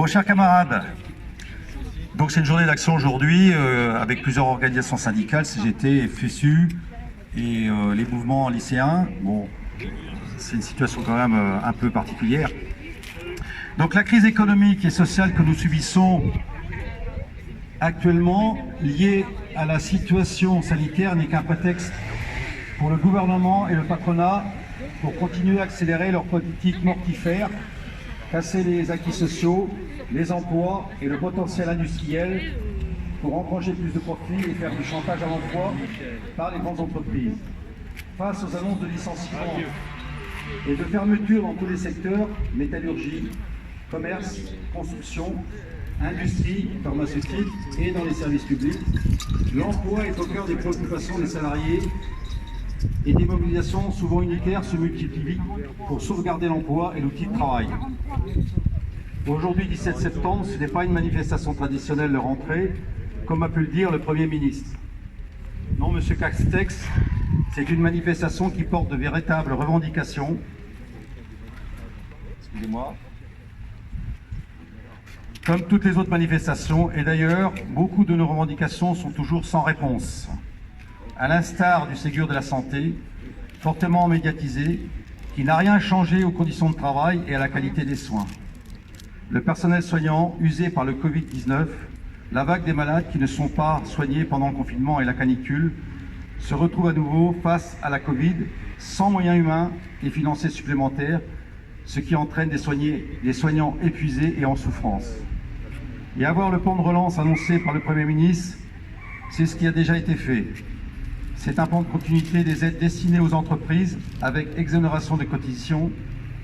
Bon, chers camarades, donc c'est une journée d'action aujourd'hui avec plusieurs organisations syndicales, CGT, FSU et les mouvements lycéens. Bon, c'est une situation quand même un peu particulière. Donc la crise économique et sociale que nous subissons actuellement, liée à la situation sanitaire, n'est qu'un prétexte pour le gouvernement et le patronat pour continuer à accélérer leur politique mortifère, casser les acquis sociaux, les emplois et le potentiel industriel pour engranger plus de profits et faire du chantage à l'emploi par les grandes entreprises. Face aux annonces de licenciements et de fermeture dans tous les secteurs, métallurgie, commerce, construction, industrie, pharmaceutique et dans les services publics, l'emploi est au cœur des préoccupations des salariés et des mobilisations souvent unitaires se multiplient pour sauvegarder l'emploi et l'outil de travail. Aujourd'hui, 17 septembre, ce n'est pas une manifestation traditionnelle de rentrée, comme a pu le dire le Premier ministre. Non, Monsieur Castex, c'est une manifestation qui porte de véritables revendications. Excusez-moi. Comme toutes les autres manifestations, et d'ailleurs, beaucoup de nos revendications sont toujours sans réponse. À l'instar du Ségur de la santé, fortement médiatisé, qui n'a rien changé aux conditions de travail et à la qualité des soins. Le personnel soignant usé par le Covid-19, la vague des malades qui ne sont pas soignés pendant le confinement et la canicule, se retrouve à nouveau face à la Covid, sans moyens humains et financiers supplémentaires, ce qui entraîne des soignants épuisés et en souffrance. Et avoir le plan de relance annoncé par le Premier ministre, c'est ce qui a déjà été fait. C'est un plan de continuité des aides destinées aux entreprises avec exonération de cotisations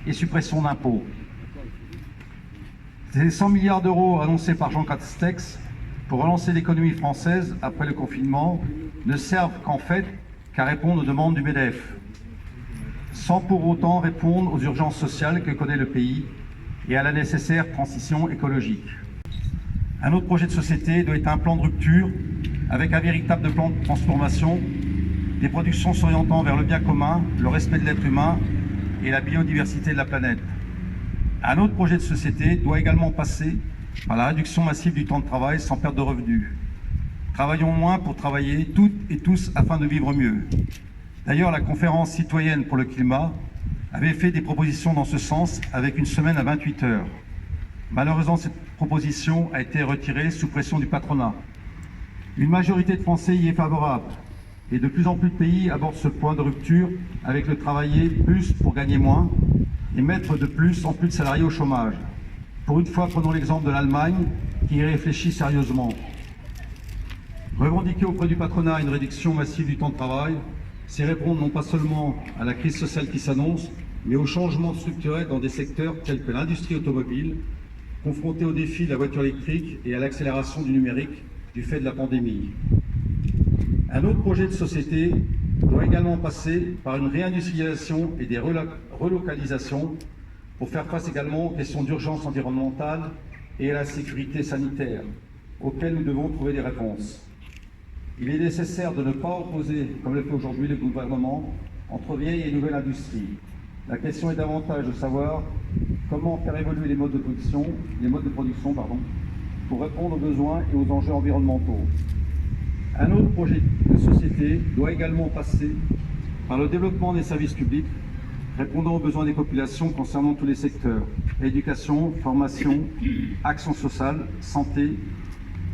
et suppression d'impôts. Ces 100 milliards d'euros annoncés par Jean Castex pour relancer l'économie française après le confinement ne servent qu'en fait qu'à répondre aux demandes du MEDEF, sans pour autant répondre aux urgences sociales que connaît le pays et à la nécessaire transition écologique. Un autre projet de société doit être un plan de rupture avec un véritable plan de transformation des productions s'orientant vers le bien commun, le respect de l'être humain et la biodiversité de la planète. Un autre projet de société doit également passer par la réduction massive du temps de travail sans perte de revenus. Travaillons moins pour travailler toutes et tous afin de vivre mieux. D'ailleurs, la conférence citoyenne pour le climat avait fait des propositions dans ce sens avec une semaine à 28 heures. Malheureusement, cette proposition a été retirée sous pression du patronat. Une majorité de Français y est favorable et de plus en plus de pays abordent ce point de rupture avec le travailler plus pour gagner moins et mettre de plus en plus de salariés au chômage. Pour une fois, prenons l'exemple de l'Allemagne qui y réfléchit sérieusement. Revendiquer auprès du patronat une réduction massive du temps de travail, c'est répondre non pas seulement à la crise sociale qui s'annonce, mais aux changements structurels dans des secteurs tels que l'industrie automobile, confrontée au défi de la voiture électrique et à l'accélération du numérique du fait de la pandémie. Un autre projet de société doit également passer par une réindustrialisation et des relocalisations pour faire face également aux questions d'urgence environnementale et à la sécurité sanitaire, auxquelles nous devons trouver des réponses. Il est nécessaire de ne pas opposer, comme le fait aujourd'hui le gouvernement, entre vieille et nouvelle industrie. La question est davantage de savoir comment faire évoluer les modes de production, pour répondre aux besoins et aux enjeux environnementaux. Un autre projet de société doit également passer par le développement des services publics, répondant aux besoins des populations concernant tous les secteurs, éducation, formation, action sociale, santé,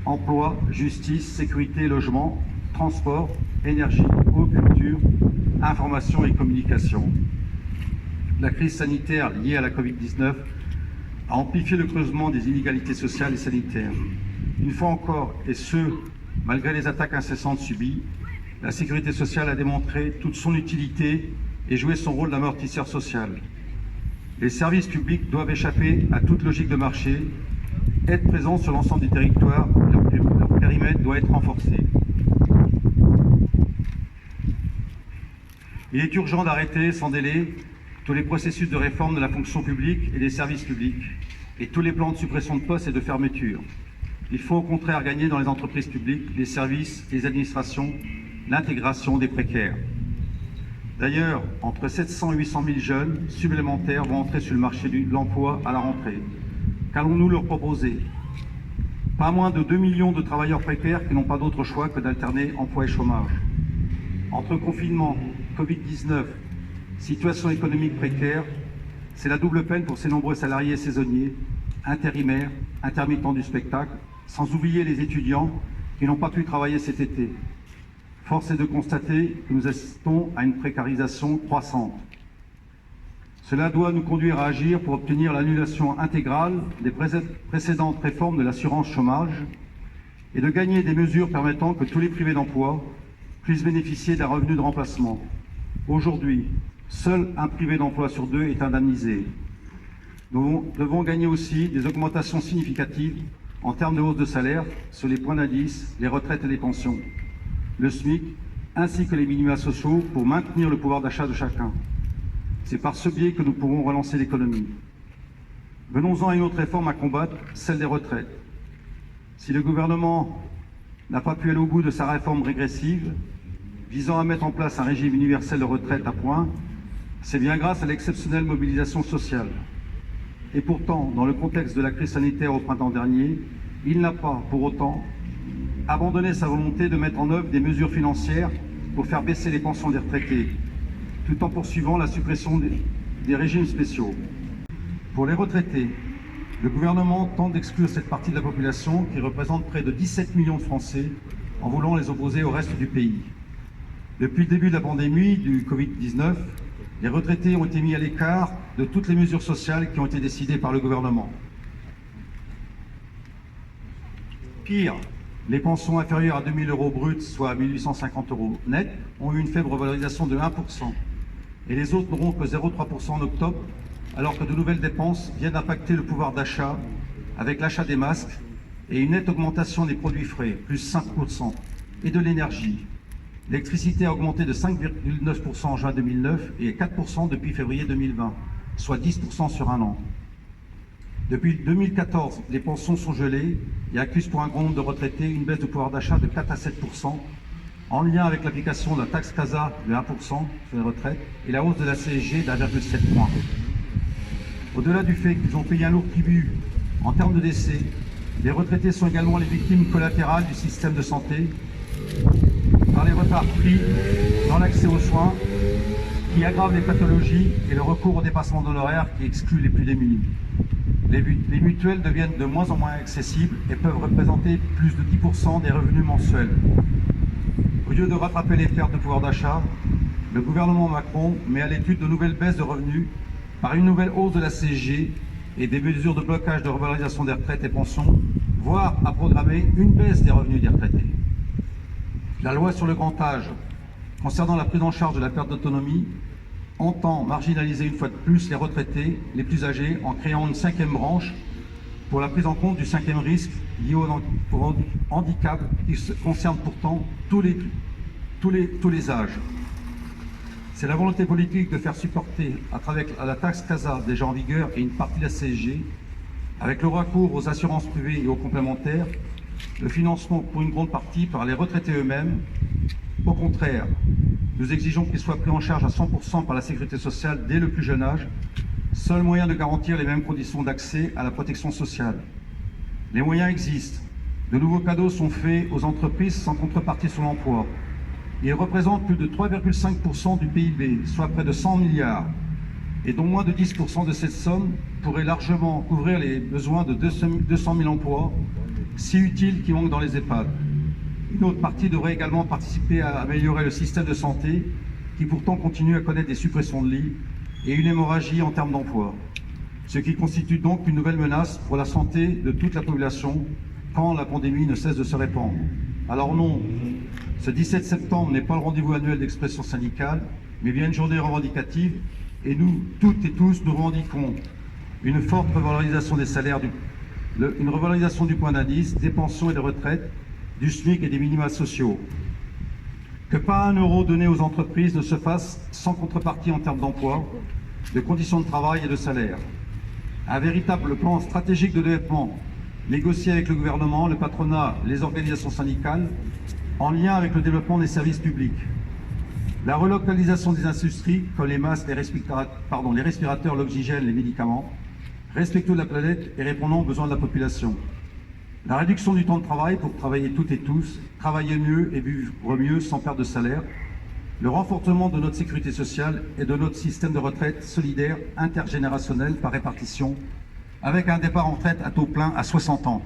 emploi, justice, sécurité, logement, transport, énergie, eau, culture, information et communication. La crise sanitaire liée à la Covid-19 a amplifié le creusement des inégalités sociales et sanitaires. Une fois encore, et ce, malgré les attaques incessantes subies, la sécurité sociale a démontré toute son utilité et joué son rôle d'amortisseur social. Les services publics doivent échapper à toute logique de marché, être présents sur l'ensemble du territoire, leur périmètre doit être renforcé. Il est urgent d'arrêter sans délai tous les processus de réforme de la fonction publique et des services publics et tous les plans de suppression de postes et de fermeture. Il faut au contraire gagner dans les entreprises publiques, les services, les administrations, l'intégration des précaires. D'ailleurs, entre 700 et 800 000 jeunes supplémentaires vont entrer sur le marché de l'emploi à la rentrée. Qu'allons-nous leur proposer? Pas moins de 2 millions de travailleurs précaires qui n'ont pas d'autre choix que d'alterner emploi et chômage. Entre confinement, Covid-19, situation économique précaire, c'est la double peine pour ces nombreux salariés saisonniers, intérimaires, intermittents du spectacle, sans oublier les étudiants qui n'ont pas pu travailler cet été. Force est de constater que nous assistons à une précarisation croissante. Cela doit nous conduire à agir pour obtenir l'annulation intégrale des précédentes réformes de l'assurance chômage et de gagner des mesures permettant que tous les privés d'emploi puissent bénéficier d'un revenu de remplacement. Aujourd'hui, seul un privé d'emploi sur 2 est indemnisé. Nous devons gagner aussi des augmentations significatives en termes de hausse de salaire sur les points d'indice, les retraites et les pensions, le SMIC, ainsi que les minima sociaux pour maintenir le pouvoir d'achat de chacun. C'est par ce biais que nous pourrons relancer l'économie. Venons-en à une autre réforme à combattre, celle des retraites. Si le gouvernement n'a pas pu aller au bout de sa réforme régressive, visant à mettre en place un régime universel de retraite à points, c'est bien grâce à l'exceptionnelle mobilisation sociale. Et pourtant, dans le contexte de la crise sanitaire au printemps dernier, il n'a pas, pour autant, abandonné sa volonté de mettre en œuvre des mesures financières pour faire baisser les pensions des retraités, tout en poursuivant la suppression des régimes spéciaux. Pour les retraités, le gouvernement tente d'exclure cette partie de la population qui représente près de 17 millions de Français en voulant les opposer au reste du pays. Depuis le début de la pandémie du Covid-19, les retraités ont été mis à l'écart de toutes les mesures sociales qui ont été décidées par le gouvernement. Pire, les pensions inférieures à 2 000 € bruts, soit à 1 850 € net, ont eu une faible revalorisation de 1%. Et les autres n'auront que 0,3% en octobre, alors que de nouvelles dépenses viennent impacter le pouvoir d'achat avec l'achat des masques et une nette augmentation des produits frais, plus 5%, et de l'énergie. L'électricité a augmenté de 5,9% en juin 2009 et 4% depuis février 2020, soit 10% sur un an. Depuis 2014, les pensions sont gelées et accusent pour un grand nombre de retraités une baisse de pouvoir d'achat de 4 à 7%, en lien avec l'application de la taxe CASA de 1% sur les retraites et la hausse de la CSG d'1,7 point. Au-delà du fait qu'ils ont payé un lourd tribut en termes de décès, les retraités sont également les victimes collatérales du système de santé par les retards pris dans l'accès aux soins qui aggravent les pathologies et le recours au dépassement d'honoraires qui exclut les plus démunis. Les mutuelles deviennent de moins en moins accessibles et peuvent représenter plus de 10% des revenus mensuels. Au lieu de rattraper les pertes de pouvoir d'achat, le gouvernement Macron met à l'étude de nouvelles baisses de revenus par une nouvelle hausse de la CSG et des mesures de blocage de revalorisation des retraites et pensions, voire à programmer une baisse des revenus des retraités. La loi sur le grand âge, concernant la prise en charge de la perte d'autonomie, entend marginaliser une fois de plus les retraités les plus âgés en créant une 5e branche pour la prise en compte du 5e risque lié au handicap qui concerne pourtant tous les âges. C'est la volonté politique de faire supporter à travers la taxe CASA déjà en vigueur et une partie de la CSG, avec le recours aux assurances privées et aux complémentaires, le financement pour une grande partie par les retraités eux-mêmes. Au contraire, nous exigeons qu'ils soient pris en charge à 100% par la sécurité sociale dès le plus jeune âge, seul moyen de garantir les mêmes conditions d'accès à la protection sociale. Les moyens existent. De nouveaux cadeaux sont faits aux entreprises sans contrepartie sur l'emploi. Ils représentent plus de 3,5% du PIB, soit près de 100 milliards, et dont moins de 10% de cette somme pourrait largement couvrir les besoins de 200 000 emplois, si utiles qui manquent dans les EHPAD. Une autre partie devrait également participer à améliorer le système de santé, qui pourtant continue à connaître des suppressions de lits et une hémorragie en termes d'emploi, ce qui constitue donc une nouvelle menace pour la santé de toute la population quand la pandémie ne cesse de se répandre. Alors non, ce 17 septembre n'est pas le rendez-vous annuel d'expression syndicale, mais bien une journée revendicative, et nous, toutes et tous, nous revendiquons une forte revalorisation des salaires, une revalorisation du point d'indice, des pensions et des retraites, du SMIC et des minima sociaux. Que pas un euro donné aux entreprises ne se fasse sans contrepartie en termes d'emploi, de conditions de travail et de salaire. Un véritable plan stratégique de développement négocié avec le gouvernement, le patronat, les organisations syndicales, en lien avec le développement des services publics. La relocalisation des industries, comme les masques, les respirateurs, l'oxygène, les médicaments, respectueux de la planète et répondant aux besoins de la population. La réduction du temps de travail pour travailler toutes et tous, travailler mieux et vivre mieux sans perte de salaire. Le renforcement de notre sécurité sociale et de notre système de retraite solidaire intergénérationnel par répartition, avec un départ en retraite à taux plein à 60 ans.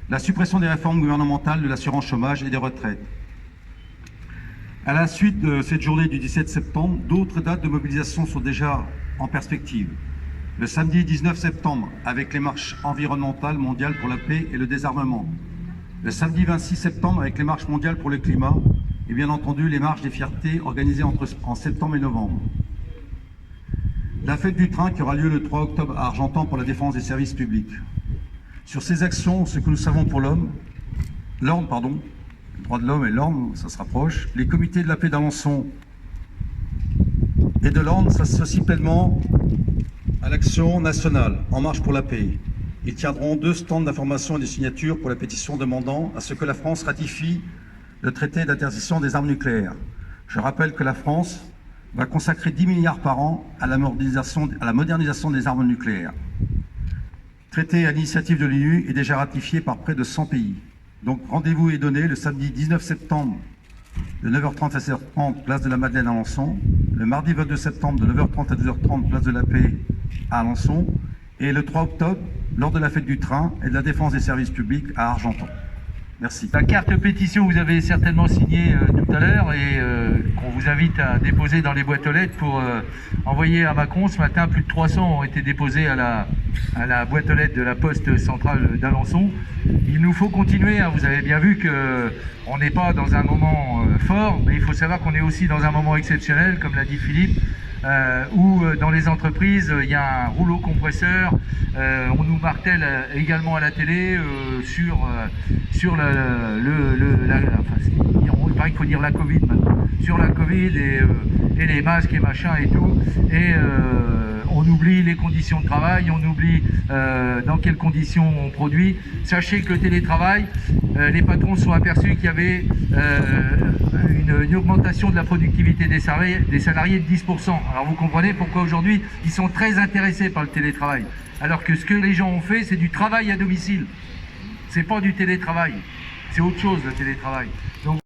La suppression des réformes gouvernementales de l'assurance chômage et des retraites. À la suite de cette journée du 17 septembre, d'autres dates de mobilisation sont déjà en perspective. Le samedi 19 septembre, avec les marches environnementales mondiales pour la paix et le désarmement. Le samedi 26 septembre, avec les marches mondiales pour le climat. Et bien entendu, les marches des fiertés organisées en septembre et novembre. La fête du train qui aura lieu le 3 octobre à Argentan pour la défense des services publics. Sur ces actions, ce que nous savons pour l'ordre, le droit de l'homme et l'ordre, ça se rapproche. Les comités de la paix d'Alençon et de l'ordre s'associent pleinement à l'action nationale En marche pour la paix. Ils tiendront 2 stands d'information et de signature pour la pétition demandant à ce que la France ratifie le traité d'interdiction des armes nucléaires. Je rappelle que la France va consacrer 10 milliards par an à la modernisation des armes nucléaires. Traité à l'initiative de l'ONU est déjà ratifié par près de 100 pays. Donc rendez-vous est donné le samedi 19 septembre de 9h30 à 16h30, place de la Madeleine à Alençon. Le mardi 22 septembre de 9h30 à 12h30, place de la Paix à Alençon. Et le 3 octobre, lors de la fête du train et de la défense des services publics à Argentan. Merci. La carte pétition, vous avez certainement signé tout à l'heure et qu'on vous invite à déposer dans les boîtes aux lettres pour envoyer à Macron. Ce matin, plus de 300 ont été déposés à la boîte aux lettres de la poste centrale d'Alençon. Il nous faut continuer, hein. Vous avez bien vu qu'on n'est pas dans un moment fort, mais il faut savoir qu'on est aussi dans un moment exceptionnel, comme l'a dit Philippe, où dans les entreprises, il y a un rouleau compresseur. On nous martèle également à la télé sur il paraît qu'il faut dire la Covid maintenant, sur la Covid et les masques et machin et tout, et on oublie les conditions de travail, on oublie dans quelles conditions on produit. Sachez que le télétravail, les patrons se sont aperçus qu'il y avait une augmentation de la productivité des salariés de 10%. Alors vous comprenez pourquoi aujourd'hui ils sont très intéressés par le télétravail, alors que ce que les gens ont fait, c'est du travail à domicile. C'est pas du télétravail, c'est autre chose le télétravail. Donc